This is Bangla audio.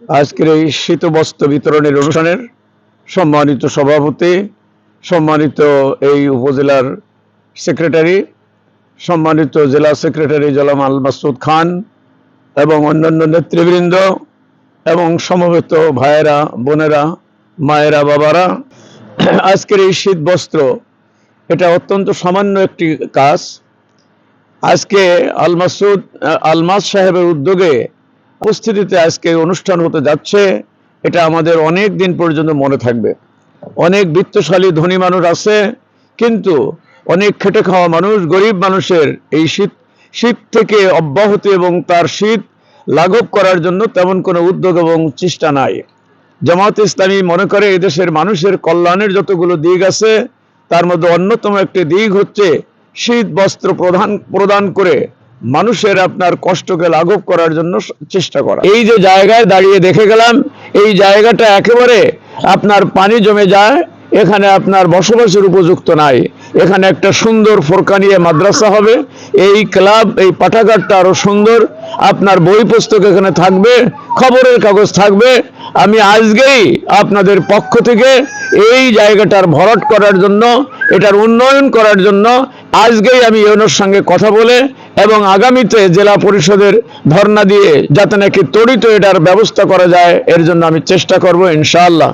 আজকের এই শীত বস্ত্র বিতরণের অনুষ্ঠানের সম্মানিত সভাপতি, সম্মানিত এই উপজেলার সেক্রেটারি, সম্মানিত জেলা সেক্রেটারি জনাব আল মাসুদ খান এবং অন্যান্য নেতৃবৃন্দ এবং সমবেত ভাইয়েরা, বোনেরা, মায়েরা, বাবারা, আজকের এই শীত বস্ত্র এটা অত্যন্ত সামান্য একটি কাজ। আজকে আলমাস সাহেবের উদ্যোগে উপস্থিতিতে আজকে অনুষ্ঠান হতে যাচ্ছে, এটা আমাদের অনেক দিন পর্যন্ত মনে থাকবে। অনেক বিত্তশালী ধনী মানুষ আছে, কিন্তু অনেক খেটে খাওয়া মানুষ, গরিব মানুষের এই শীত থেকে অব্যাহতি এবং তার শীত লাঘব করার জন্য তেমন কোনো উদ্যোগ এবং চেষ্টা নাই। জামায়াতে ইসলামী মনে করে এদেশের মানুষের কল্যাণের যতগুলো দিক আছে তার মধ্যে অন্যতম একটি দিক হচ্ছে শীত বস্ত্র প্রদান করে মানুষের আপনার কষ্টকে লাঘব করার জন্য চেষ্টা করা। এই যে জায়গায় দাঁড়িয়ে দেখে গেলাম, এই জায়গাটা একেবারে আপনার পানি জমে যায়, এখানে আপনার বসবাসের উপযুক্ত নাই। এখানে একটা সুন্দর ফোরকানিয়া মাদ্রাসা হবে, এই ক্লাব, এই পাঠাগারটা আরো সুন্দর, আপনার বই পুস্তক এখানে থাকবে, খবরের কাগজ থাকবে। আমি আজকেই আপনাদের পক্ষ থেকে এই জায়গাটার ভরাট করার জন্য, এটার উন্নয়ন করার জন্য আজকেই আমি ইউনোর সঙ্গে কথা বলে এবং আগামীতে জেলা পরিষদের ধর্ণা দিয়ে যাতে নাকি ত্বরিত এটার ব্যবস্থা করা যায়, এর জন্য আমি চেষ্টা করব ইনশাআল্লাহ।